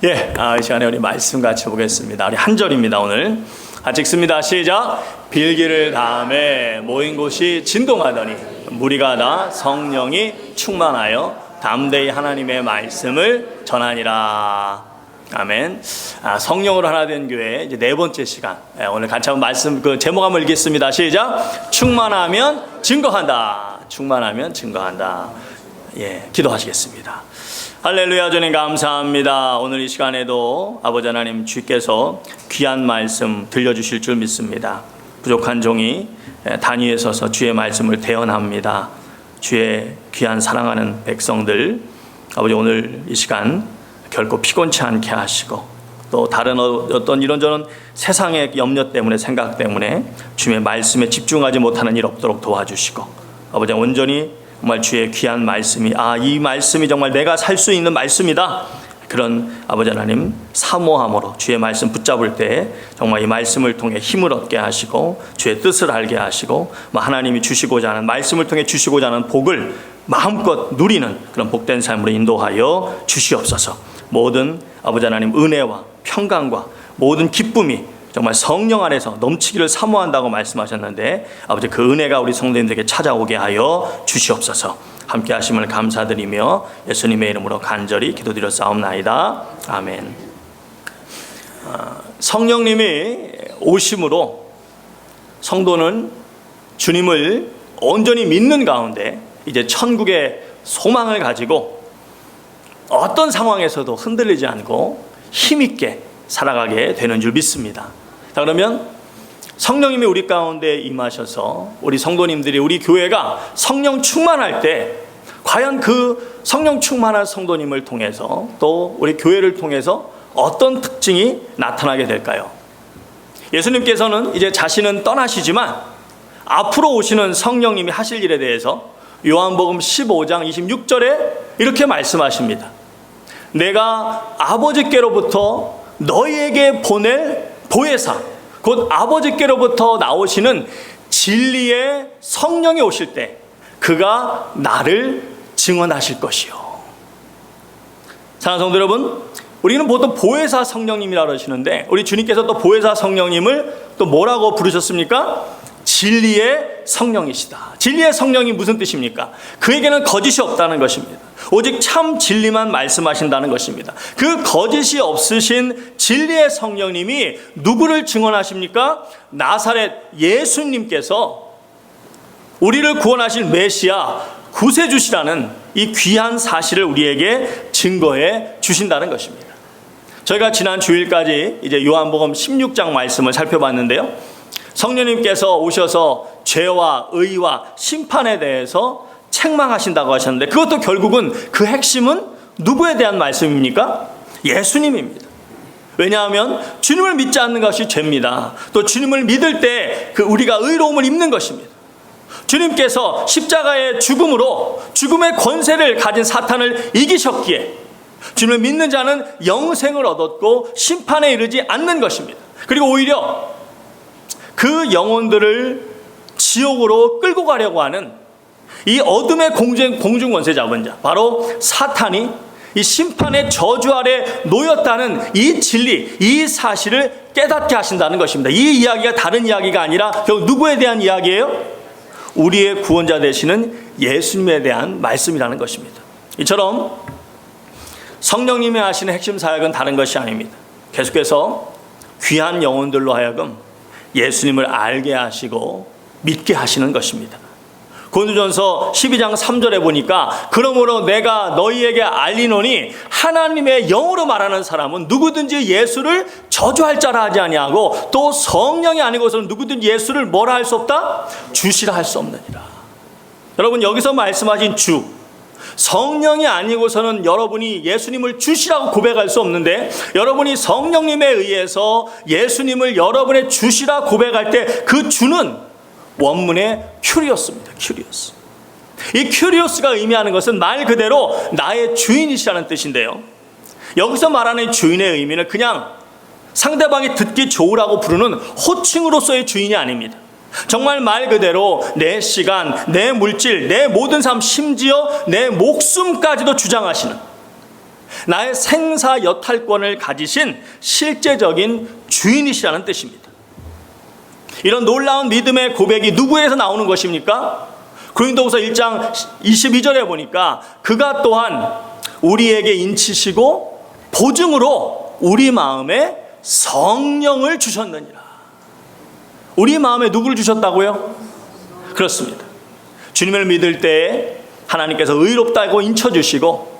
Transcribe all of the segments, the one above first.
이 시간에 우리 말씀 같이 보겠습니다. 우리 한 절입니다. 오늘 같이 읽습니다. 시작. 빌기를 다음에 모인 곳이 진동하더니 무리가 다 성령이 충만하여 담대히 하나님의 말씀을 전하니라. 아멘. 성령으로 하나 된 교회 이제 네 번째 시간. 오늘 같이 한번 말씀 그 제목 한번 읽겠습니다. 시작. 충만하면 증거한다. 충만하면 증거한다. 기도하시겠습니다. 할렐루야. 주님 감사합니다. 오늘 이 시간에도 아버지 하나님 주께서 귀한 말씀 들려주실 줄 믿습니다. 부족한 종이 단위에 서서 주의 말씀을 대언합니다. 주의 귀한 사랑하는 백성들, 아버지 오늘 이 시간 결코 피곤치 않게 하시고 또 다른 어떤 이런저런 세상의 염려 때문에 생각 때문에 주의 말씀에 집중하지 못하는 일 없도록 도와주시고 아버지 온전히 정말 주의 귀한 말씀이 이 말씀이 정말 내가 살 수 있는 말씀이다. 그런 아버지 하나님 사모함으로 주의 말씀 붙잡을 때 정말 이 말씀을 통해 힘을 얻게 하시고 주의 뜻을 알게 하시고 하나님이 주시고자 하는 말씀을 통해 주시고자 하는 복을 마음껏 누리는 그런 복된 삶으로 인도하여 주시옵소서. 모든 아버지 하나님 은혜와 평강과 모든 기쁨이 정말 성령 안에서 넘치기를 사모한다고 말씀하셨는데 아버지 그 은혜가 우리 성도님들에게 찾아오게 하여 주시옵소서. 함께 하심을 감사드리며 예수님의 이름으로 간절히 기도드렸사옵나이다. 아멘. 성령님이 오심으로 성도는 주님을 온전히 믿는 가운데 이제 천국의 소망을 가지고 어떤 상황에서도 흔들리지 않고 힘있게 살아가게 되는 줄 믿습니다. 자, 그러면 성령님이 우리 가운데 임하셔서 우리 성도님들이 우리 교회가 성령 충만할 때 과연 그 성령 충만한 성도님을 통해서 또 우리 교회를 통해서 어떤 특징이 나타나게 될까요? 예수님께서는 이제 자신은 떠나시지만 앞으로 오시는 성령님이 하실 일에 대해서 요한복음 15장 26절에 이렇게 말씀하십니다. 내가 아버지께로부터 너희에게 보낼 보혜사 곧 아버지께로부터 나오시는 진리의 성령이 오실 때 그가 나를 증언하실 것이요. 사랑하는 성도 여러분, 우리는 보통 보혜사 성령님이라고 그러시는데 우리 주님께서 또 보혜사 성령님을 또 뭐라고 부르셨습니까? 진리의 성령이시다. 진리의 성령이 무슨 뜻입니까? 그에게는 거짓이 없다는 것입니다. 오직 참 진리만 말씀하신다는 것입니다. 그 거짓이 없으신 진리의 성령님이 누구를 증언하십니까? 나사렛 예수님께서 우리를 구원하실 메시아 구세주시라는 이 귀한 사실을 우리에게 증거해 주신다는 것입니다. 저희가 지난 주일까지 이제 요한복음 16장 말씀을 살펴봤는데요. 성령님께서 오셔서 죄와 의와 심판에 대해서 책망하신다고 하셨는데 그것도 결국은 그 핵심은 누구에 대한 말씀입니까? 예수님입니다. 왜냐하면 주님을 믿지 않는 것이 죄입니다. 또 주님을 믿을 때 그 우리가 의로움을 입는 것입니다. 주님께서 십자가의 죽음으로 죽음의 권세를 가진 사탄을 이기셨기에 주님을 믿는 자는 영생을 얻었고 심판에 이르지 않는 것입니다. 그리고 오히려 그 영혼들을 지옥으로 끌고 가려고 하는 이 어둠의 공중 권세 잡은 자 바로 사탄이 이 심판의 저주 아래 놓였다는 이 진리, 이 사실을 깨닫게 하신다는 것입니다. 이 이야기가 다른 이야기가 아니라 결국 누구에 대한 이야기예요? 우리의 구원자 되시는 예수님에 대한 말씀이라는 것입니다. 이처럼 성령님이 하시는 핵심 사역은 다른 것이 아닙니다. 계속해서 귀한 영혼들로 하여금 예수님을 알게 하시고 믿게 하시는 것입니다. 고린도전서 12장 3절에 보니까 그러므로 내가 너희에게 알리노니 하나님의 영으로 말하는 사람은 누구든지 예수를 저주할 자라 하지 아니하고 또 성령이 아니고서는 누구든지 예수를 뭐라 할 수 없다? 주시라 할 수 없느니라. 여러분 여기서 말씀하신 주 성령이 아니고서는 여러분이 예수님을 주시라고 고백할 수 없는데 여러분이 성령님에 의해서 예수님을 여러분의 주시라 고백할 때 그 주는 원문의 큐리오스입니다. 큐리오스. 이 큐리오스가 의미하는 것은 말 그대로 나의 주인이시라는 뜻인데요. 여기서 말하는 주인의 의미는 그냥 상대방이 듣기 좋으라고 부르는 호칭으로서의 주인이 아닙니다. 정말 말 그대로 내 시간, 내 물질, 내 모든 삶, 심지어 내 목숨까지도 주장하시는 나의 생사 여탈권을 가지신 실제적인 주인이시라는 뜻입니다. 이런 놀라운 믿음의 고백이 누구에게서 나오는 것입니까? 고린도후서 1장 22절에 보니까 그가 또한 우리에게 인치시고 보증으로 우리 마음에 성령을 주셨느니라. 우리 마음에 누구를 주셨다고요? 그렇습니다. 주님을 믿을 때에 하나님께서 의롭다고 인쳐주시고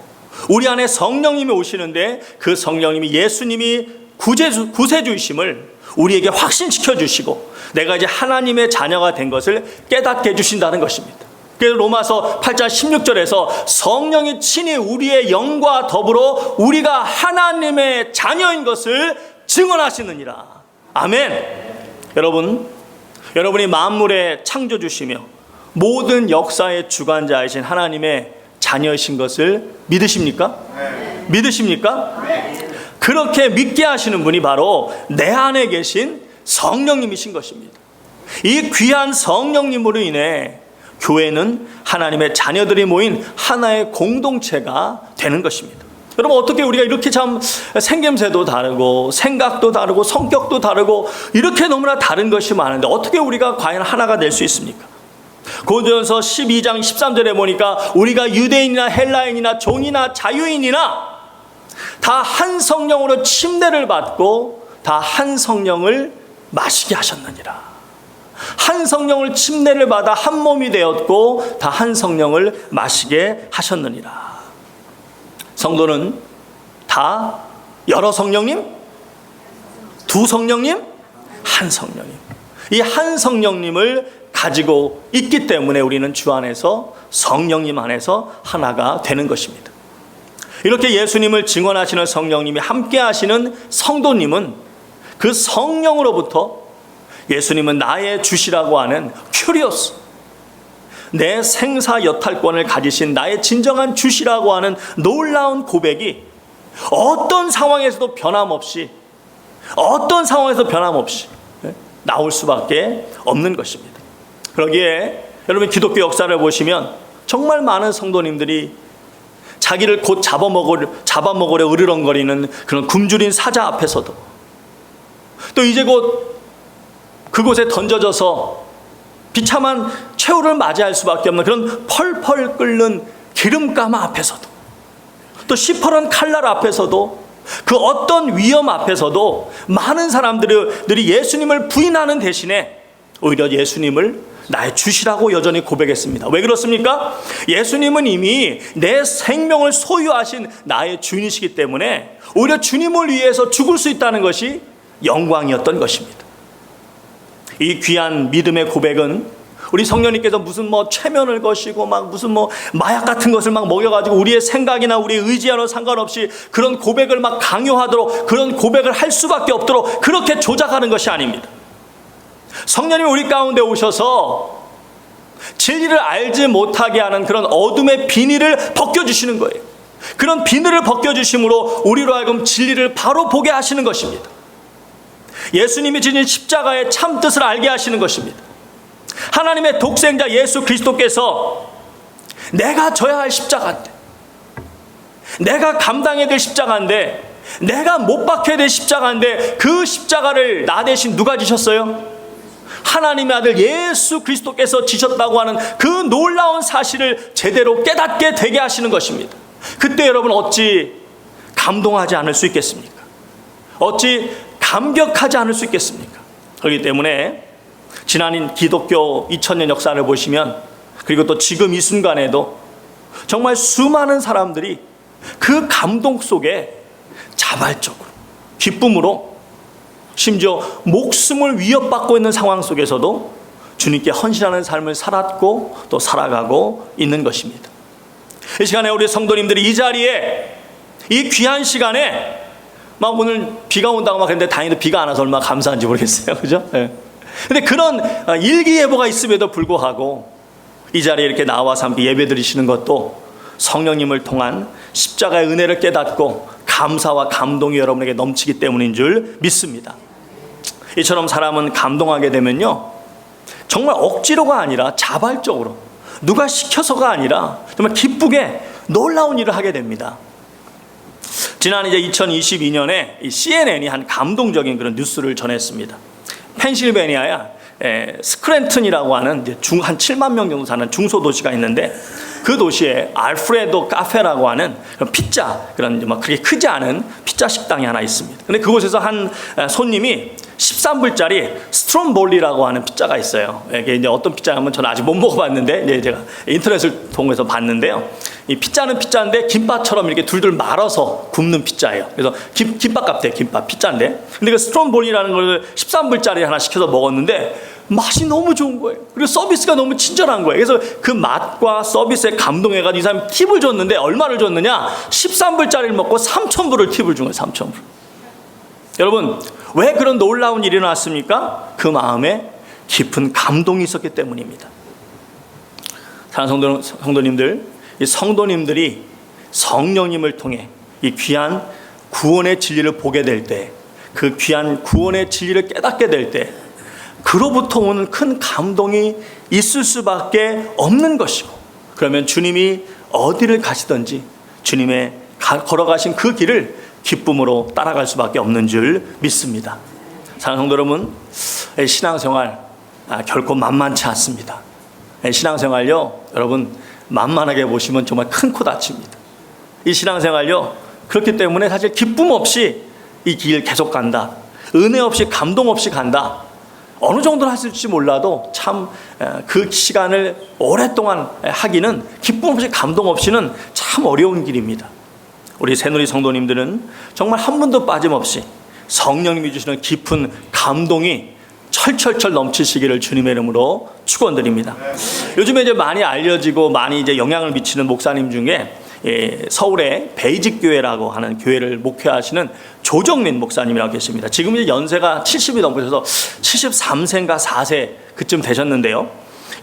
우리 안에 성령님이 오시는데 그 성령님이 예수님이 구세주이심을 우리에게 확신시켜 주시고 내가 이제 하나님의 자녀가 된 것을 깨닫게 해주신다는 것입니다. 그래서 로마서 8장 16절에서 성령이 친히 우리의 영과 더불어 우리가 하나님의 자녀인 것을 증언하시느니라. 아멘. 여러분이 만물의 창조주시며 모든 역사의 주관자이신 하나님의 자녀이신 것을 믿으십니까? 네. 믿으십니까? 네. 그렇게 믿게 하시는 분이 바로 내 안에 계신 성령님이신 것입니다. 이 귀한 성령님으로 인해 교회는 하나님의 자녀들이 모인 하나의 공동체가 되는 것입니다. 여러분, 어떻게 우리가 이렇게 참 생김새도 다르고 생각도 다르고 성격도 다르고 이렇게 너무나 다른 것이 많은데 어떻게 우리가 과연 하나가 될 수 있습니까? 고린도전서 12장 13절에 보니까 우리가 유대인이나 헬라인이나 종이나 자유인이나 다 한 성령으로 침례를 받고 다 한 성령을 마시게 하셨느니라. 한 성령을 침례를 받아 한 몸이 되었고 다 한 성령을 마시게 하셨느니라. 성도는 다 여러 성령님? 두 성령님? 한 성령님. 이 한 성령님을 가지고 있기 때문에 우리는 주 안에서 성령님 안에서 하나가 되는 것입니다. 이렇게 예수님을 증언하시는 성령님이 함께 하시는 성도님은 그 성령으로부터 예수님은 나의 주시라고 하는 큐리오스, 내 생사 여탈권을 가지신 나의 진정한 주시라고 하는 놀라운 고백이 어떤 상황에서도 변함없이 나올 수밖에 없는 것입니다. 그러기에 여러분, 기독교 역사를 보시면 정말 많은 성도님들이 자기를 곧 잡아먹으려 으르렁거리는 그런 굶주린 사자 앞에서도, 또 이제 곧 그곳에 던져져서 비참한 최후를 맞이할 수밖에 없는 그런 펄펄 끓는 기름가마 앞에서도, 또 시퍼런 칼날 앞에서도, 그 어떤 위험 앞에서도 많은 사람들이 예수님을 부인하는 대신에 오히려 예수님을 나의 주시라고 여전히 고백했습니다. 왜 그렇습니까? 예수님은 이미 내 생명을 소유하신 나의 주인이시기 때문에 오히려 주님을 위해서 죽을 수 있다는 것이 영광이었던 것입니다. 이 귀한 믿음의 고백은 우리 성령님께서 무슨 최면을 거시고 무슨 마약 같은 것을 먹여가지고 우리의 생각이나 우리의 의지와는 상관없이 그런 고백을 강요하도록, 그런 고백을 할 수밖에 없도록 그렇게 조작하는 것이 아닙니다. 성령님이 우리 가운데 오셔서 진리를 알지 못하게 하는 그런 어둠의 비닐을 벗겨주시는 거예요. 그런 비늘을 벗겨주심으로 우리로 하여금 진리를 바로 보게 하시는 것입니다. 예수님이 지닌 십자가의 참 뜻을 알게 하시는 것입니다. 하나님의 독생자 예수 그리스도께서 내가 져야 할 십자가인데, 내가 감당해야 될 십자가인데, 내가 못 박혀야 될 십자가인데 그 십자가를 나 대신 누가 지셨어요? 하나님의 아들 예수 그리스도께서 지셨다고 하는 그 놀라운 사실을 제대로 깨닫게 되게 하시는 것입니다. 그때 여러분 어찌 감동하지 않을 수 있겠습니까? 어찌 감격하지 않을 수 있겠습니까? 그렇기 때문에 지난 기독교 2000년 역사를 보시면, 그리고 또 지금 이 순간에도 정말 수많은 사람들이 그 감동 속에 자발적으로, 기쁨으로, 심지어 목숨을 위협받고 있는 상황 속에서도 주님께 헌신하는 삶을 살았고 또 살아가고 있는 것입니다. 이 시간에 우리 성도님들이 이 자리에, 이 귀한 시간에 오늘 비가 온다고 했는데 다행히도 비가 안 와서 얼마나 감사한지 모르겠어요. 그죠? 네. 근데 그런 일기예보가 있음에도 불구하고 이 자리에 이렇게 나와서 함께 예배 드리시는 것도 성령님을 통한 십자가의 은혜를 깨닫고 감사와 감동이 여러분에게 넘치기 때문인 줄 믿습니다. 이처럼 사람은 감동하게 되면요, 정말 억지로가 아니라 자발적으로, 누가 시켜서가 아니라 정말 기쁘게 놀라운 일을 하게 됩니다. 지난 이제 2022년에 이 CNN이 한 감동적인 그런 뉴스를 전했습니다. 펜실베니아야 스크랜튼이라고 하는 이제 한 7만 명 정도 사는 중소도시가 있는데, 그 도시에 알프레도 카페라고 하는 그런 피자, 그런 막 그렇게 크지 않은 피자 식당이 하나 있습니다. 근데 그곳에서 한 손님이 13불짜리 스트롬볼리라고 하는 피자가 있어요. 이게 이제 어떤 피자냐면 저는 아직 못 먹어봤는데 이제 제가 인터넷을 통해서 봤는데요. 이 피자는 피자인데 김밥처럼 이렇게 둘둘 말아서 굽는 피자예요. 그래서 김밥 같아요. 김밥 피자인데. 근데 그 스트롬볼리라는 걸 13불짜리 하나 시켜서 먹었는데 맛이 너무 좋은 거예요. 그리고 서비스가 너무 친절한 거예요. 그래서 그 맛과 서비스에 감동해가지고 이 사람이 팁을 줬는데 얼마를 줬느냐? 13불짜리를 먹고 3,000불을 팁을 준 거예요. 3,000불. 여러분, 왜 그런 놀라운 일이 일어났습니까? 그 마음에 깊은 감동이 있었기 때문입니다. 사랑하는 성도님들, 이 성도님들이 성령님을 통해 이 귀한 구원의 진리를 보게 될 때, 그 귀한 구원의 진리를 깨닫게 될 때, 그로부터 오는 큰 감동이 있을 수밖에 없는 것이고, 그러면 주님이 어디를 가시든지 주님의 걸어가신 그 길을 기쁨으로 따라갈 수밖에 없는 줄 믿습니다. 사랑하는 성도 여러분, 신앙생활 결코 만만치 않습니다. 신앙생활요, 여러분 만만하게 보시면 정말 큰 코 다칩니다. 이 신앙생활요, 그렇기 때문에 사실 기쁨 없이 이 길 계속 간다, 은혜 없이 감동 없이 간다, 어느 정도는 하실지 몰라도 참 그 시간을 오랫동안 하기는, 기쁨 없이 감동 없이는 참 어려운 길입니다. 우리 새누리 성도님들은 정말 한 번도 빠짐없이 성령님이 주시는 깊은 감동이 철철철 넘치시기를 주님의 이름으로 축원드립니다. 요즘에 이제 많이 알려지고 많이 이제 영향을 미치는 목사님 중에 서울의 베이직 교회라고 하는 교회를 목회하시는 조정민 목사님이라고 계십니다. 지금 이제 연세가 70이 넘으셔서 73세인가 4세 그쯤 되셨는데요.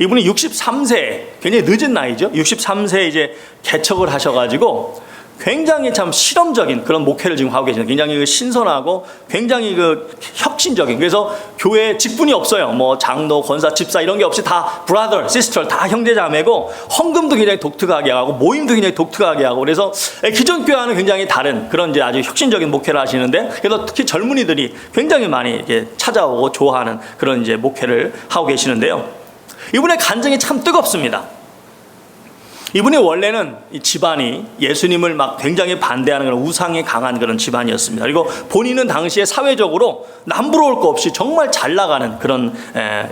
이분이 63세, 굉장히 늦은 나이죠. 63세에 이제 개척을 하셔가지고 굉장히 참 실험적인 그런 목회를 지금 하고 계시는, 굉장히 그 신선하고 굉장히 그 혁신적인, 그래서 교회에 직분이 없어요. 뭐 장로, 권사, 집사 이런 게 없이 다 브라더, 시스터, 다 형제자매고, 헌금도 굉장히 독특하게 하고 모임도 굉장히 독특하게 하고, 그래서 기존 교회와는 굉장히 다른 그런 이제 아주 혁신적인 목회를 하시는데, 그래서 특히 젊은이들이 굉장히 많이 이렇게 찾아오고 좋아하는 그런 이제 목회를 하고 계시는데요. 이분의 간증이 참 뜨겁습니다. 이분이 원래는 이 집안이 예수님을 막 굉장히 반대하는 그런 우상이 강한 그런 집안이었습니다. 그리고 본인은 당시에 사회적으로 남부러울 거 없이 정말 잘 나가는 그런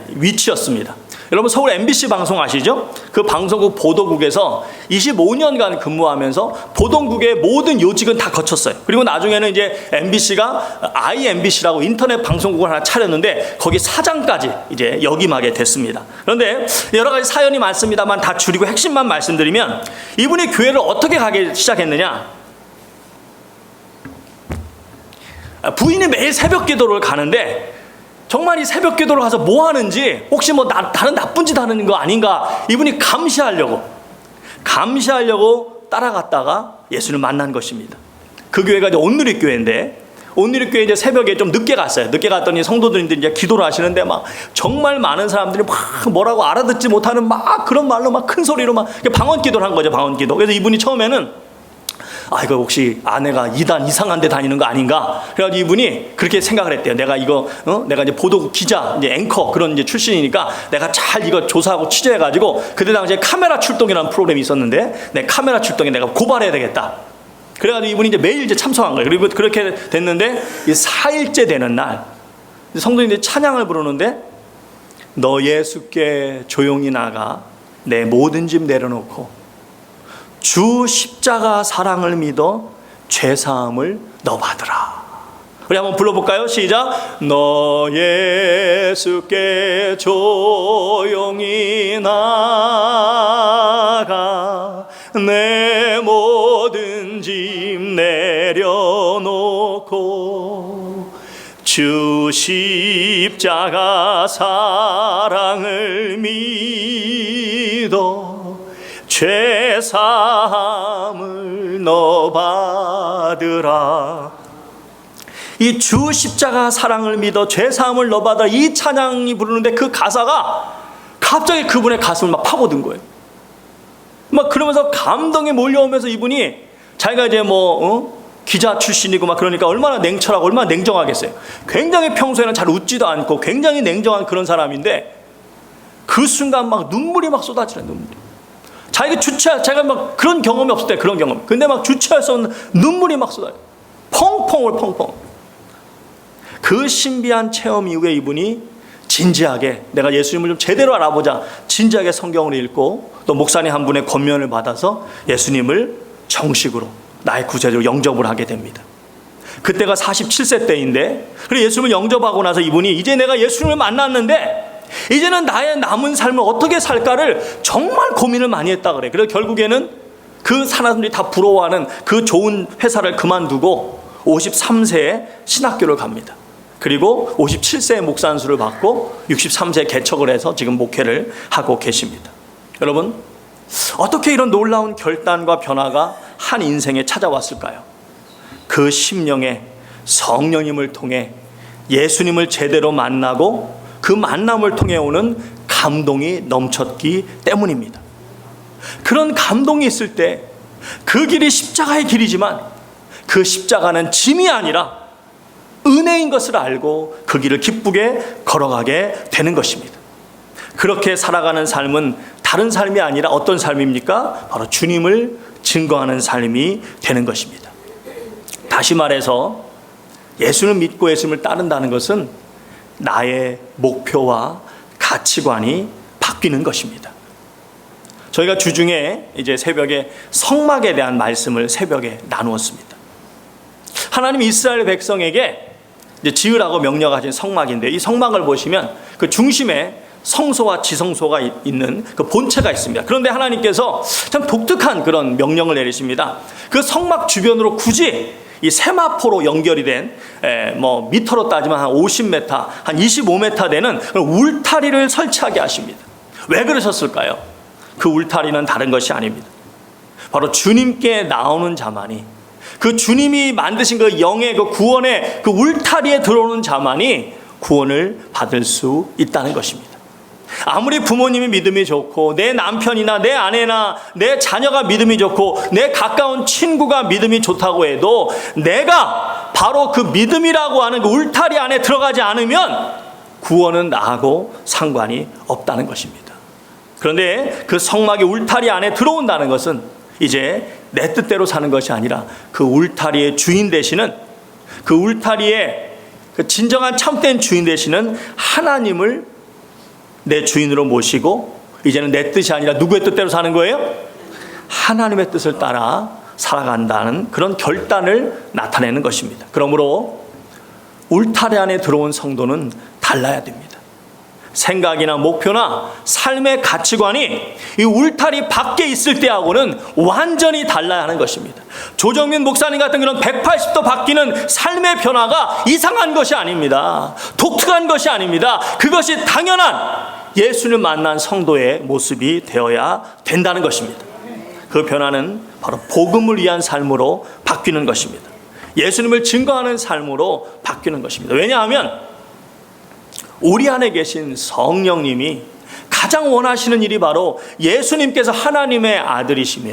위치였습니다. 여러분, 서울 MBC 방송 아시죠? 그 방송국 보도국에서 25년간 근무하면서 보도국의 모든 요직은 다 거쳤어요. 그리고 나중에는 이제 MBC가 IMBC라고 인터넷 방송국을 하나 차렸는데 거기 사장까지 이제 역임하게 됐습니다. 그런데 여러 가지 사연이 많습니다만 다 줄이고 핵심만 말씀드리면, 이분이 교회를 어떻게 가기 시작했느냐? 부인이 매일 새벽 기도를 가는데, 정말 이 새벽 기도를 가서 뭐 하는지, 혹시 뭐 다른 나쁜 짓 하는 거 아닌가, 이분이 감시하려고 따라갔다가 예수를 만난 것입니다. 그 교회가 이제 온누리 교회인데, 온누리 교회 이제 새벽에 좀 늦게 갔어요. 늦게 갔더니 성도들인데 이제 기도를 하시는데 막 정말 많은 사람들이 막 뭐라고 알아듣지 못하는 막 그런 말로 막 큰 소리로 막 방언 기도를 한 거죠. 방언 기도. 그래서 이분이 처음에는 이거 혹시 아내가 이상한 데 다니는 거 아닌가? 그래가지고 이분이 그렇게 생각을 했대요. 내가 이제 보도국 기자, 이제 앵커 그런 이제 출신이니까 내가 잘 이거 조사하고 취재해가지고, 그때 당시에 카메라 출동이라는 프로그램이 있었는데, 내 카메라 출동에 내가 고발해야 되겠다. 그래가지고 이분이 이제 매일 이제 참석한 거예요. 그리고 그렇게 됐는데, 이 4일째 되는 날, 성도님들이 찬양을 부르는데, 너 예수께 조용히 나가 내 모든 짐 내려놓고 주 십자가 사랑을 믿어 죄사함을 너 받으라. 우리 한번 불러볼까요? 시작. 너 예수께 조용히 나가 내 모든 짐 내려놓고 주 십자가 사랑을 믿어 죄사함을 너 받으라. 이 주 십자가 사랑을 믿어 죄사함을 너 받으라, 이 찬양이 부르는데 그 가사가 갑자기 그분의 가슴을 막 파고든 거예요. 막 그러면서 감동이 몰려오면서 이분이 자기가 이제 기자 출신이고 막 그러니까 얼마나 냉철하고 얼마나 냉정하겠어요. 굉장히 평소에는 잘 웃지도 않고 굉장히 냉정한 그런 사람인데 그 순간 막 눈물이 막 쏟아지는 눈물이. 제가 막 그런 경험이 없을 때 그런 경험. 근데 막 주체할 수 없는 눈물이 막 쏟아져. 펑펑. 그 신비한 체험 이후에 이분이 진지하게 내가 예수님을 좀 제대로 알아보자. 진지하게 성경을 읽고 또 목사님 한 분의 권면을 받아서 예수님을 정식으로 나의 구세주로 영접을 하게 됩니다. 그때가 47세 때인데 그래 예수님을 영접하고 나서 이분이 이제 내가 예수님을 만났는데 이제는 나의 남은 삶을 어떻게 살까를 정말 고민을 많이 했다 그래. 그래서 결국에는 그 사람들이 다 부러워하는 그 좋은 회사를 그만두고 53세에 신학교를 갑니다. 그리고 57세에 목사 안수를 받고 63세에 개척을 해서 지금 목회를 하고 계십니다. 여러분, 어떻게 이런 놀라운 결단과 변화가 한 인생에 찾아왔을까요? 그 심령에 성령님을 통해 예수님을 제대로 만나고 그 만남을 통해 오는 감동이 넘쳤기 때문입니다. 그런 감동이 있을 때 그 길이 십자가의 길이지만 그 십자가는 짐이 아니라 은혜인 것을 알고 그 길을 기쁘게 걸어가게 되는 것입니다. 그렇게 살아가는 삶은 다른 삶이 아니라 어떤 삶입니까? 바로 주님을 증거하는 삶이 되는 것입니다. 다시 말해서 예수를 믿고 예수님을 따른다는 것은 나의 목표와 가치관이 바뀌는 것입니다. 저희가 주중에 이제 새벽에 성막에 대한 말씀을 새벽에 나누었습니다. 하나님이 이스라엘 백성에게 이제 지으라고 명령하신 성막인데 이 성막을 보시면 그 중심에 성소와 지성소가 있는 그 본체가 있습니다. 그런데 하나님께서 참 독특한 그런 명령을 내리십니다. 그 성막 주변으로 굳이 이 세마포로 연결이 된 미터로 따지면 한 50m, 한 25m 되는 울타리를 설치하게 하십니다. 왜 그러셨을까요? 그 울타리는 다른 것이 아닙니다. 바로 주님께 나오는 자만이 그 주님이 만드신 그 영의 그 구원의 그 울타리에 들어오는 자만이 구원을 받을 수 있다는 것입니다. 아무리 부모님이 믿음이 좋고 내 남편이나 내 아내나 내 자녀가 믿음이 좋고 내 가까운 친구가 믿음이 좋다고 해도 내가 바로 그 믿음이라고 하는 그 울타리 안에 들어가지 않으면 구원은 나하고 상관이 없다는 것입니다. 그런데 그 성막의 울타리 안에 들어온다는 것은 이제 내 뜻대로 사는 것이 아니라 그 울타리의 주인 되시는 그 울타리의 그 진정한 참된 주인 되시는 하나님을 내 주인으로 모시고 이제는 내 뜻이 아니라 누구의 뜻대로 사는 거예요? 하나님의 뜻을 따라 살아간다는 그런 결단을 나타내는 것입니다. 그러므로 울타리 안에 들어온 성도는 달라야 됩니다. 생각이나 목표나 삶의 가치관이 이 울타리 밖에 있을 때하고는 완전히 달라야 하는 것입니다. 조정민 목사님 같은 그런 180도 바뀌는 삶의 변화가 이상한 것이 아닙니다. 독특한 것이 아닙니다. 그것이 당연한 예수를 만난 성도의 모습이 되어야 된다는 것입니다. 그 변화는 바로 복음을 위한 삶으로 바뀌는 것입니다. 예수님을 증거하는 삶으로 바뀌는 것입니다. 왜냐하면 우리 안에 계신 성령님이 가장 원하시는 일이 바로 예수님께서 하나님의 아들이시며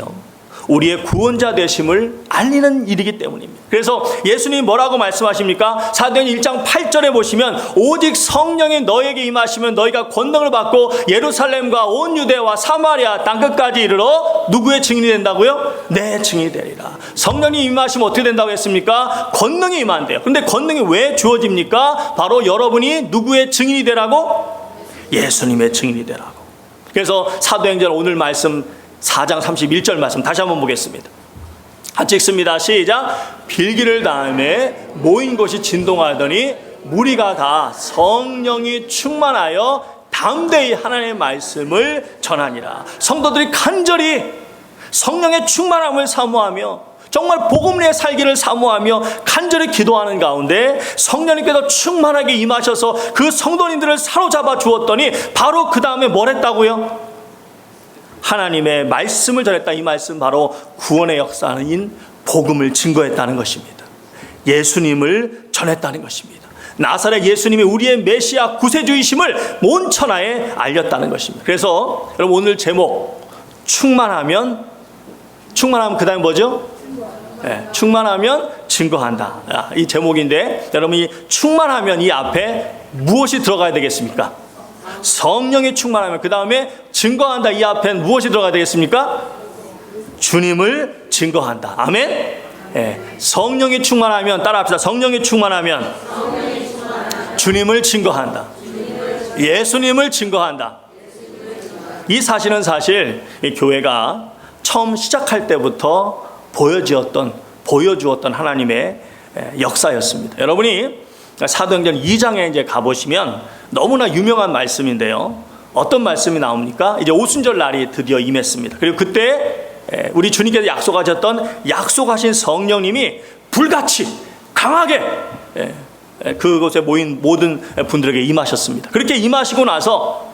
우리의 구원자 되심을 알리는 일이기 때문입니다. 그래서 예수님이 뭐라고 말씀하십니까? 사도행전 1장 8절에 보시면 오직 성령이 너에게 임하시면 너희가 권능을 받고 예루살렘과 온 유대와 사마리아 땅끝까지 이르러 누구의 증인이 된다고요? 내 증인이 되리라. 성령이 임하시면 어떻게 된다고 했습니까? 권능이 임한대요. 그런데 권능이 왜 주어집니까? 바로 여러분이 누구의 증인이 되라고? 예수님의 증인이 되라고. 그래서 사도행전 오늘 말씀 4장 31절 말씀 다시 한번 보겠습니다. 같이 읽습니다. 시작. 빌기를 다음에 모인 곳이 진동하더니 무리가 다 성령이 충만하여 담대히 하나님의 말씀을 전하니라. 성도들이 간절히 성령의 충만함을 사모하며 정말 복음의 살기를 사모하며 간절히 기도하는 가운데 성령님께서 충만하게 임하셔서 그 성도님들을 사로잡아 주었더니 바로 그 다음에 뭘 했다고요? 하나님의 말씀을 전했다. 이 말씀 바로 구원의 역사인 복음을 증거했다는 것입니다. 예수님을 전했다는 것입니다. 나사렛 예수님이 우리의 메시아 구세주이심을 온 천하에 알렸다는 것입니다. 그래서 여러분 오늘 제목 충만하면 그 다음에 뭐죠? 충만하면 증거한다. 이 제목인데 여러분, 이 충만하면 이 앞에 무엇이 들어가야 되겠습니까? 성령이 충만하면, 그 다음에 증거한다, 이 앞엔 무엇이 들어가야 되겠습니까? 주님을 증거한다. 아멘. 성령이 충만하면, 따라합시다. 성령이 충만하면 주님을 증거한다. 예수님을 증거한다. 이 사실은 사실 이 교회가 처음 시작할 때부터 보여주었던 하나님의 역사였습니다. 여러분이 사도행전 2장에 이제 가보시면 너무나 유명한 말씀인데요. 어떤 말씀이 나옵니까? 이제 오순절 날이 드디어 임했습니다. 그리고 그때 우리 주님께서 약속하셨던 약속하신 성령님이 불같이 강하게 그곳에 모인 모든 분들에게 임하셨습니다. 그렇게 임하시고 나서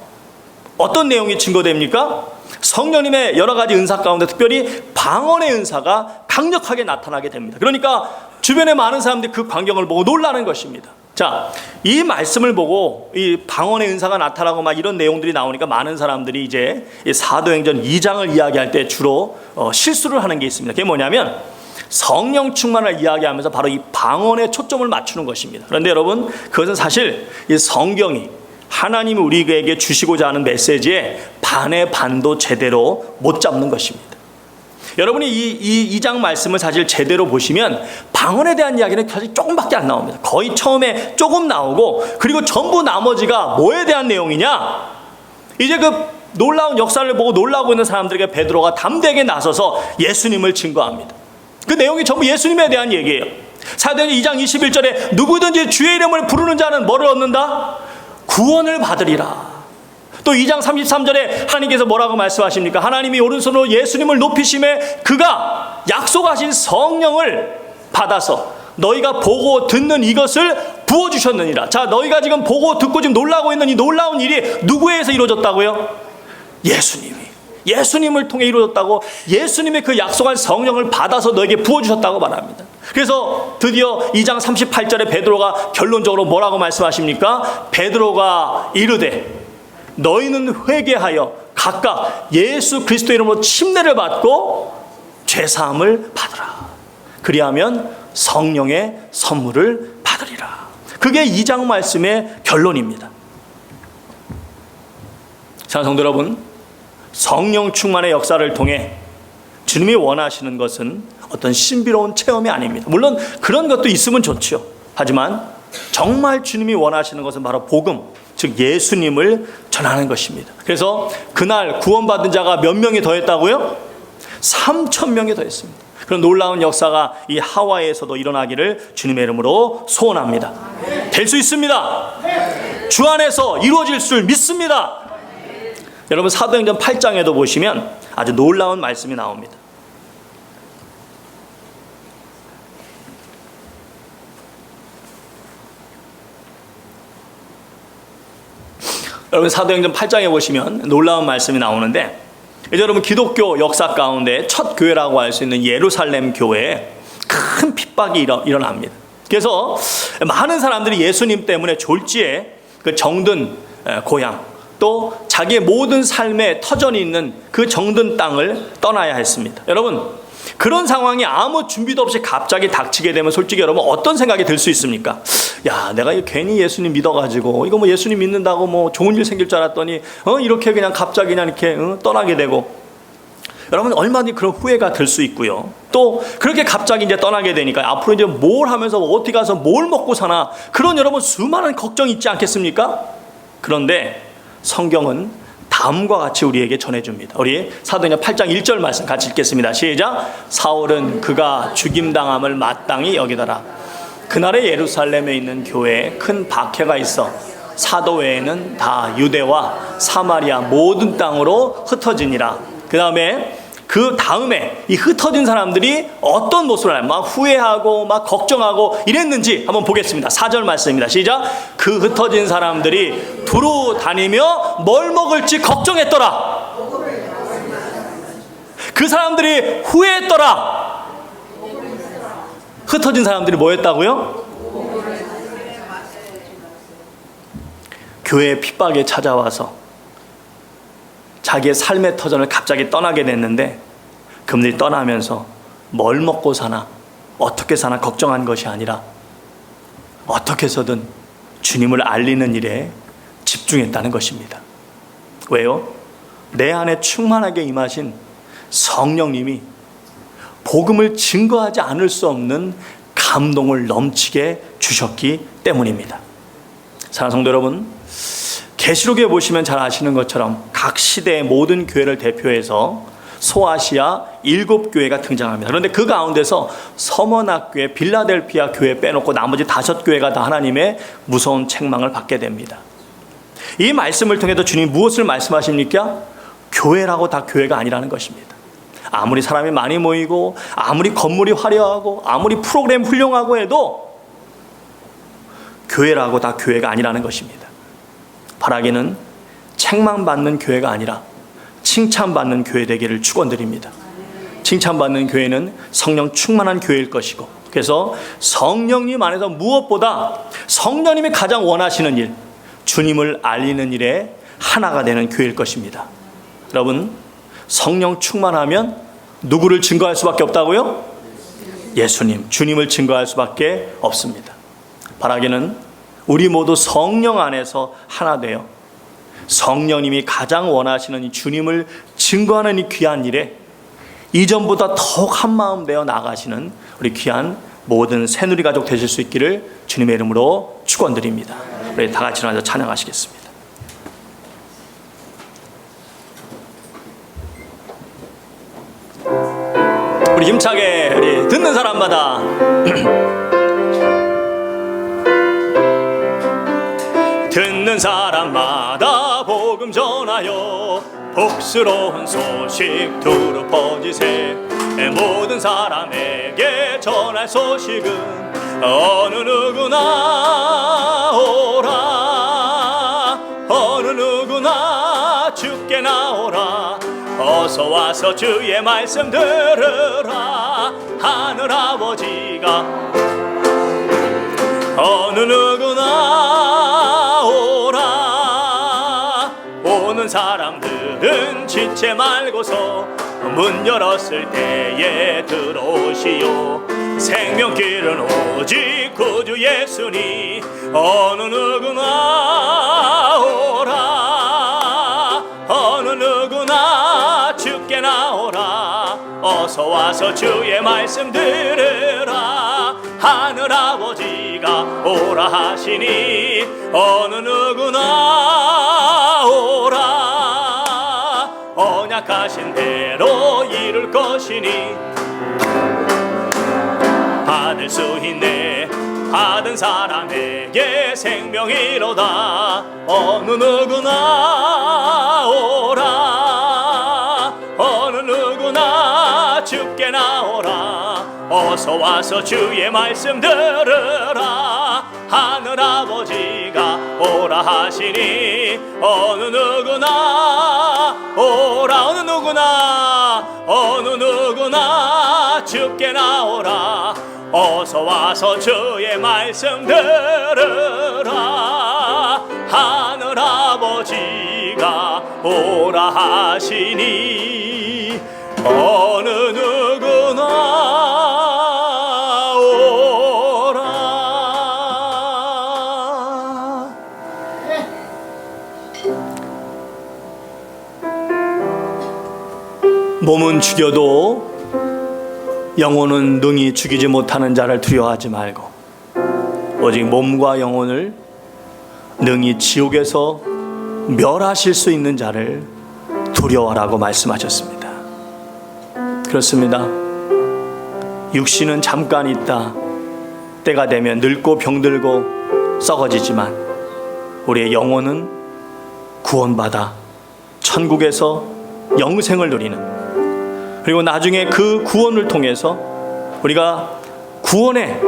어떤 내용이 증거됩니까? 성령님의 여러 가지 은사 가운데 특별히 방언의 은사가 강력하게 나타나게 됩니다. 그러니까 주변에 많은 사람들이 그 광경을 보고 놀라는 것입니다. 자, 이 말씀을 보고 이 방언의 은사가 나타나고 막 이런 내용들이 나오니까 많은 사람들이 이제 이 사도행전 2장을 이야기할 때 주로 실수를 하는 게 있습니다. 그게 뭐냐면 성령 충만을 이야기하면서 바로 이 방언에 초점을 맞추는 것입니다. 그런데 여러분, 그것은 사실 이 성경이 하나님이 우리에게 주시고자 하는 메시지에 반의 반도 제대로 못 잡는 것입니다. 여러분이 이 2장 말씀을 사실 제대로 보시면 방언에 대한 이야기는 사실 조금밖에 안 나옵니다. 거의 처음에 조금 나오고, 그리고 전부 나머지가 뭐에 대한 내용이냐? 이제 그 놀라운 역사를 보고 놀라고 있는 사람들에게 베드로가 담대하게 나서서 예수님을 증거합니다. 그 내용이 전부 예수님에 대한 얘기예요. 사도행전 2장 21절에 누구든지 주의 이름을 부르는 자는 뭐를 얻는다? 구원을 받으리라. 또 2장 33절에 하나님께서 뭐라고 말씀하십니까? 하나님이 오른손으로 예수님을 높이심에 그가 약속하신 성령을 받아서 너희가 보고 듣는 이것을 부어주셨느니라. 자, 너희가 지금 보고 듣고 지금 놀라고 있는 이 놀라운 일이 누구에 의해서 이루어졌다고요? 예수님을 통해 이루어졌다고, 예수님의 그 약속한 성령을 받아서 너에게 부어주셨다고 말합니다. 그래서 드디어 2장 38절에 베드로가 결론적으로 뭐라고 말씀하십니까? 베드로가 이르되 너희는 회개하여 각각 예수 그리스도 이름으로 침례를 받고 죄사함을 받으라. 그리하면 성령의 선물을 받으리라. 그게 2장 말씀의 결론입니다. 자, 성도 여러분, 성령 충만의 역사를 통해 주님이 원하시는 것은 어떤 신비로운 체험이 아닙니다. 물론 그런 것도 있으면 좋죠. 하지만 정말 주님이 원하시는 것은 바로 복음, 즉 예수님을 전하는 것입니다. 그래서 그날 구원받은 자가 몇 명이 더했다고요? 3,000명이 더했습니다. 그런 놀라운 역사가 이 하와이에서도 일어나기를 주님의 이름으로 소원합니다. 될 수 있습니다. 주 안에서 이루어질 줄 믿습니다. 여러분, 사도행전 8장에도 보시면 아주 놀라운 말씀이 나옵니다. 여러분, 사도행전 8장에 보시면 놀라운 말씀이 나오는데, 이제 여러분, 기독교 역사 가운데 첫 교회라고 할 수 있는 예루살렘 교회에 큰 핍박이 일어납니다. 그래서 많은 사람들이 예수님 때문에 졸지에 그 정든 고향, 또 자기의 모든 삶의 터전이 있는 그 정든 땅을 떠나야 했습니다. 여러분, 그런 상황이 아무 준비도 없이 갑자기 닥치게 되면 솔직히 여러분 어떤 생각이 들 수 있습니까? 야, 내가 괜히 예수님 믿어가지고 이거 뭐 예수님 믿는다고 뭐 좋은 일 생길 줄 알았더니 이렇게 그냥 갑자기 그냥 이렇게 떠나게 되고, 여러분 얼마든지 그런 후회가 들 수 있고요. 또 그렇게 갑자기 이제 떠나게 되니까 앞으로 이제 뭘 하면서 어디 가서 뭘 먹고 사나, 그런 여러분 수많은 걱정이 있지 않겠습니까? 그런데 성경은 다음과 같이 우리에게 전해줍니다. 우리 사도행전 8장 1절 말씀 같이 읽겠습니다. 시작. 사울은 그가 죽임당함을 마땅히 여기더라. 그날에 예루살렘에 있는 교회에 큰 박해가 있어 사도 외에는 다 유대와 사마리아 모든 땅으로 흩어지니라. 그 다음에 이 흩어진 사람들이 어떤 모습을 막 후회하고 막 걱정하고 이랬는지 한번 보겠습니다. 4절 말씀입니다. 시작. 그 흩어진 사람들이 두루 다니며 뭘 먹을지 걱정했더라. 그 사람들이 후회했더라. 흩어진 사람들이 뭐 했다고요? 교회의 핍박에 찾아와서 자기의 삶의 터전을 갑자기 떠나게 됐는데, 그분들이 떠나면서 뭘 먹고 사나, 어떻게 사나 걱정한 것이 아니라 어떻게 해서든 주님을 알리는 일에 집중했다는 것입니다. 왜요? 내 안에 충만하게 임하신 성령님이 복음을 증거하지 않을 수 없는 감동을 넘치게 주셨기 때문입니다. 사랑하는 성도 여러분, 계시록에 보시면 잘 아시는 것처럼 각 시대의 모든 교회를 대표해서 소아시아 7교회가 등장합니다. 그런데 그 가운데서 서머나교회, 빌라델피아 교회 빼놓고 나머지 5교회가 다 하나님의 무서운 책망을 받게 됩니다. 이 말씀을 통해서 주님이 무엇을 말씀하십니까? 교회라고 다 교회가 아니라는 것입니다. 아무리 사람이 많이 모이고 아무리 건물이 화려하고 아무리 프로그램 훌륭하고 해도 교회라고 다 교회가 아니라는 것입니다. 바라기는 책망받는 교회가 아니라 칭찬받는 교회 되기를 축원드립니다. 칭찬받는 교회는 성령 충만한 교회일 것이고, 그래서 성령님 안에서 무엇보다 성령님이 가장 원하시는 일, 주님을 알리는 일에 하나가 되는 교회일 것입니다. 여러분, 성령 충만하면 누구를 증거할 수밖에 없다고요? 예수님, 주님을 증거할 수밖에 없습니다. 바라기는 우리 모두 성령 안에서 하나 되어 성령님이 가장 원하시는 이 주님을 증거하는 이 귀한 일에 이전보다 더욱 한마음 되어 나아가시는 우리 귀한 모든 새누리 가족 되실 수 있기를 주님의 이름으로 축원드립니다. 우리 다 같이 일어나서 찬양하시겠습니다. 우리 힘차게 우리 듣는 사람마다 듣는 사람마다 복음 전하여 복스러운 소식 두루 퍼지세. 모든 사람에게 전할 소식은 어느 누구나 오라, 어느 누구나 주께 나오라. 어서 와서 주의 말씀 들으라. 하늘아버지가 어느 누구나 오라. 오는 사람들은 지체 말고서 문 열었을 때에 들어오시오. 생명길은 오직 구주 예수니 어느 누구나 오라, 어느 누구나 주께 나오라. 어서 와서 주의 말씀 들으라. 하늘아버지가 오라 하시니 어느 누구나 오라. 언약하신 대로 이룰 것이니 받을 수 있네. 받은 사람에게 생명이로다. 어느 누구나 오라, 어느 누구나 주께 나오라. 어서 와서 주의 말씀 들으라. 하늘아버지가 오라 하시니 어느 누구나 오라, 어느 누구나, 어느 누구나 주께 나오라. 어서 와서 주의 말씀 들으라. 하늘아버지가 오라 하시니 어느 누구나 오라. 몸은 죽여도 영혼은 능히 죽이지 못하는 자를 두려워하지 말고 오직 몸과 영혼을 능히 지옥에서 멸하실 수 있는 자를 두려워하라고 말씀하셨습니다. 그렇습니다. 육신은 잠깐 있다 때가 되면 늙고 병들고 썩어지지만 우리의 영혼은 구원받아 천국에서 영생을 누리는, 그리고 나중에 그 구원을 통해서 우리가 구원의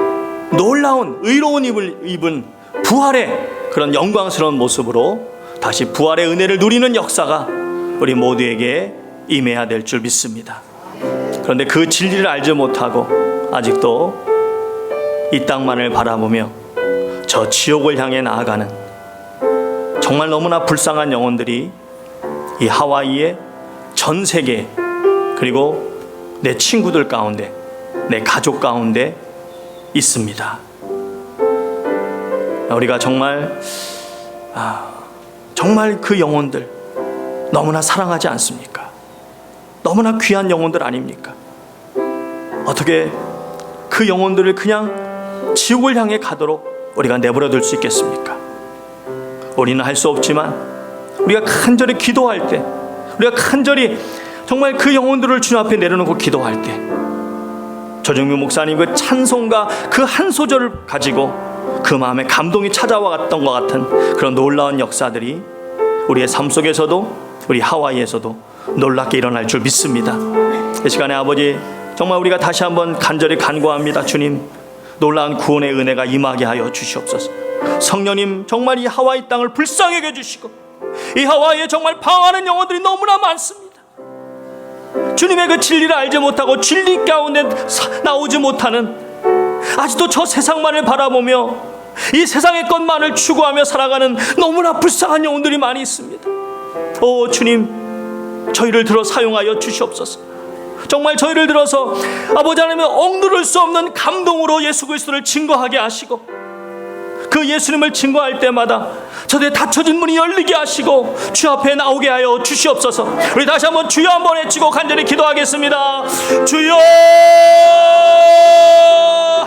놀라운 의로운 입은 부활의 그런 영광스러운 모습으로 다시 부활의 은혜를 누리는 역사가 우리 모두에게 임해야 될 줄 믿습니다. 그런데 그 진리를 알지 못하고 아직도 이 땅만을 바라보며 저 지옥을 향해 나아가는 정말 너무나 불쌍한 영혼들이 이 하와이의 전 세계, 그리고 내 친구들 가운데 내 가족 가운데 있습니다. 우리가 정말 그 영혼들 너무나 사랑하지 않습니까? 너무나 귀한 영혼들 아닙니까? 어떻게 그 영혼들을 그냥 지옥을 향해 가도록 우리가 내버려 둘 수 있겠습니까? 우리는 할 수 없지만 우리가 간절히 기도할 때, 우리가 간절히 정말 그 영혼들을 주님 앞에 내려놓고 기도할 때, 조정민 목사님 그 찬송가 그 한 소절을 가지고 그 마음에 감동이 찾아왔던 것 같은 그런 놀라운 역사들이 우리의 삶 속에서도, 우리 하와이에서도 놀랍게 일어날 줄 믿습니다. 이 시간에 아버지, 정말 우리가 다시 한번 간절히 간구합니다. 주님, 놀라운 구원의 은혜가 임하게 하여 주시옵소서. 성령님, 정말 이 하와이 땅을 불쌍하게 해주시고, 이 하와이에 정말 방황하는 영혼들이 너무나 많습니다. 주님의 그 진리를 알지 못하고 진리 가운데 나오지 못하는, 아직도 저 세상만을 바라보며 이 세상의 것만을 추구하며 살아가는 너무나 불쌍한 영혼들이 많이 있습니다. 오 주님, 저희를 들어 사용하여 주시옵소서. 정말 저희를 들어서 아버지 하나님의 억누를 수 없는 감동으로 예수 그리스도를 증거하게 하시고, 그 예수님을 증거할 때마다 저들의 닫혀진 문이 열리게 하시고 주 앞에 나오게 하여 주시옵소서. 우리 다시 한번 주여 한번 외치고 간절히 기도하겠습니다. 주여,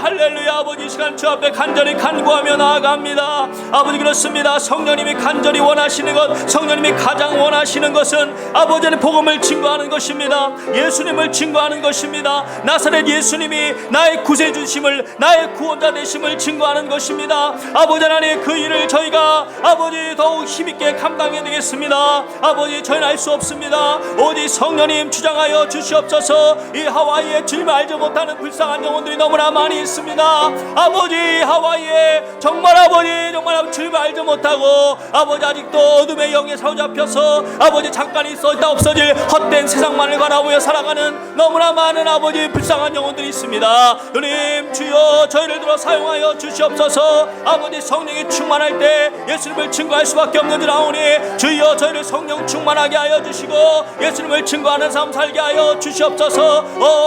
할렐루야. 아버지, 이 시간 주 앞에 간절히 간구하며 나아갑니다. 아버지, 그렇습니다. 성령님이 간절히 원하시는 것, 성령님이 가장 원하시는 것은 아버지의 복음을 증거하는 것입니다. 예수님을 증거하는 것입니다. 나사렛 예수님이 나의 구세주심을, 나의 구원자 되심을 증거하는 것입니다. 아버지 하나님, 그 일을 저희가 아버지 더욱 힘있게 감당해야 되겠습니다. 아버지, 저희는 알 수 없습니다. 오직 성령님 주장하여 주시옵소서. 이 하와이에 주님을 알지 못하는 불쌍한 영혼들이 너무나 많이 있습니다. 아버지, 하와이에 정말 아버지, 정말 주님을 알지 못하고 아버지 아직도 어둠의 영에 사로잡혀서 아버지 잠깐 있어 있다 없어질 헛된 세상만을 바라보며 살아가는 너무나 많은 아버지 불쌍한 영혼들이 있습니다. 주님, 주여 저희를 들어 사용하여 주시옵소서. 아버지, 성령이 충만할 때 예수님을 증거할 수밖에 없는 줄 아오니 주여 저희를 성령 충만하게 하여 주시고 예수님을 증거하는 삶 살게 하여 주시옵소서.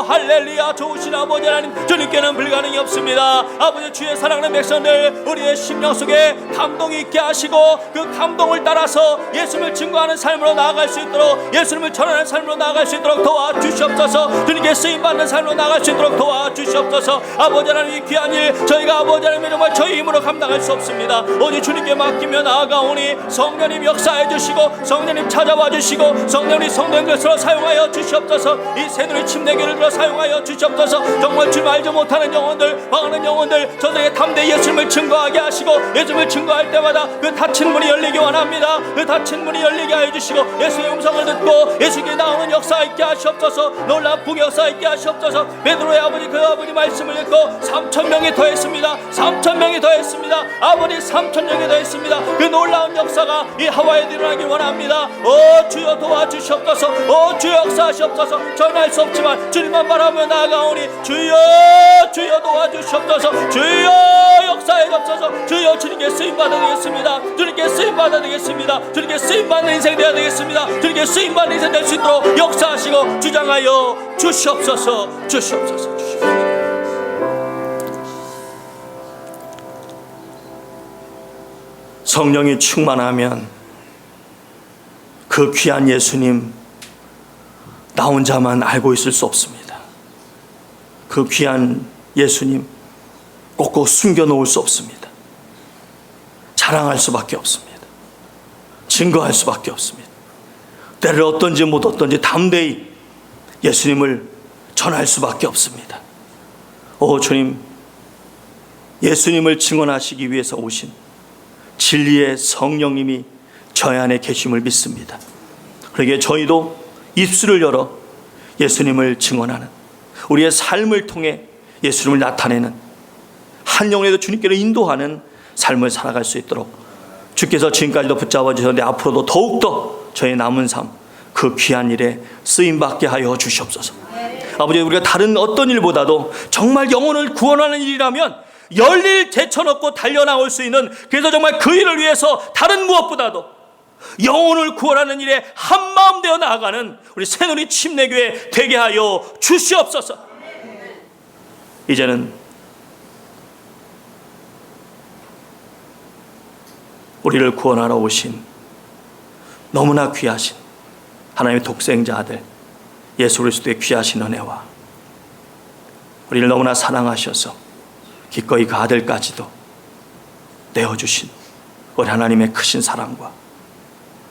할렐루야. 좋으신 아버지 하나님, 주님께는 불가능이 없습니다. 아버지, 주의 사랑하는 백성들, 우리의 심령 속에 감동이 있게 하시고 그 감동을 따라서 예수님을 증거하는 삶으로 나아갈 수 있도록, 예수님을 전하는 삶으로 나아갈 수 있도록 도와주시옵소서. 주님께 쓰임받는 삶으로 나아갈 수 있도록 도와주시옵소서. 아버지 하나님, 이 귀한 일 저희가 아버지 하나님 정말 저희 힘으로 감당할 수 없습니다. 오직 주님께 맡기며 나아가오니 성령님 역사해 주시고 성령님 찾아와 주시고 성령님 성도님들을 사용하여 주시옵소서. 이 새누리 침례교를 들어 사용하여 주시옵소서. 정말 주님 알지 못하는 영혼들, 방하는 영혼들, 저들에게 담대히 예수님을 증거하게 하시고 예수님을 증거할 때마다 그 닫힌 문이 열리기 원합니다. 그 닫힌 문이 열리게 하여 주시고 예수의 음성을 듣고 예수께 나오는 역사 있게 하시옵소서. 놀라운 부역사 있게 하시옵소서. 베드로의 아버지, 그 아버지 말씀을 듣고 3,000명이 더했습니다. 3,000명이 더했습니다. 아버지, 3,000명이 더했습니다. 그 놀라운 역사가 이 하와이에 일어나기 원합니다. 주여 도와주시옵소서. 주여 역사하시옵소서. 저는 알 수 없지만 주님만 바라보며 나아가오니 주여, 주여 도와주시옵소서. 주여 역사해 주옵소서. 주여 주님께 쓰임받아 되겠습니다. 주님께 쓰임받아 되겠습니다. 주님께 쓰임받는 인생 되어야 되겠습니다. 주님께 쓰임받는 인생 될 수 있도록 역사하시고 주장하여 주시옵소서. 주시옵소서. 주시옵소서. 성령이 충만하면 그 귀한 예수님 나 혼자만 알고 있을 수 없습니다. 그 귀한 예수님 꼭꼭 숨겨놓을 수 없습니다. 자랑할 수밖에 없습니다. 증거할 수밖에 없습니다. 때를 어떤지 못 어떤지 담대히 예수님을 전할 수밖에 없습니다. 주님, 예수님을 증언하시기 위해서 오신 진리의 성령님이 저희 안에 계심을 믿습니다. 그러기에 저희도 입술을 열어 예수님을 증언하는, 우리의 삶을 통해 예수님을 나타내는, 한 영혼에도 주님께로 인도하는 삶을 살아갈 수 있도록 주께서 지금까지도 붙잡아 주셨는데 앞으로도 더욱더 저의 남은 삶, 그 귀한 일에 쓰임받게 하여 주시옵소서. 아버지, 우리가 다른 어떤 일보다도 정말 영혼을 구원하는 일이라면 열일 제쳐놓고 달려나올 수 있는, 그래서 정말 그 일을 위해서 다른 무엇보다도 영혼을 구원하는 일에 한마음 되어 나아가는 우리 새누리 침례교회 되게 하여 주시옵소서. 이제는 우리를 구원하러 오신 너무나 귀하신 하나님의 독생자 아들 예수 그리스도의 귀하신 은혜와 우리를 너무나 사랑하셔서 기꺼이 그 아들까지도 내어주신 우리 하나님의 크신 사랑과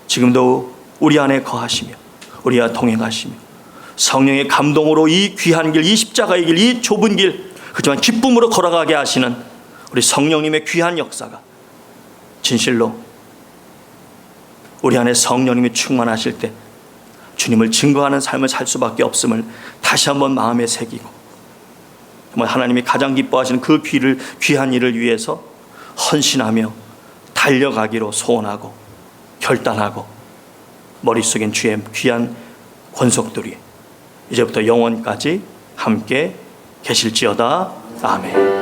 지금도 우리 안에 거하시며 우리와 동행하시며 성령의 감동으로 이 귀한 길, 이 십자가의 길, 이 좁은 길, 그렇지만 기쁨으로 걸어가게 하시는 우리 성령님의 귀한 역사가 진실로 우리 안에 성령님이 충만하실 때 주님을 증거하는 삶을 살 수밖에 없음을 다시 한번 마음에 새기고, 정말 하나님이 가장 기뻐하시는 그 귀한 일을 위해서 헌신하며 달려가기로 소원하고 결단하고, 머릿속엔 주의 귀한 권속들이 이제부터 영원까지 함께 계실지어다. 아멘.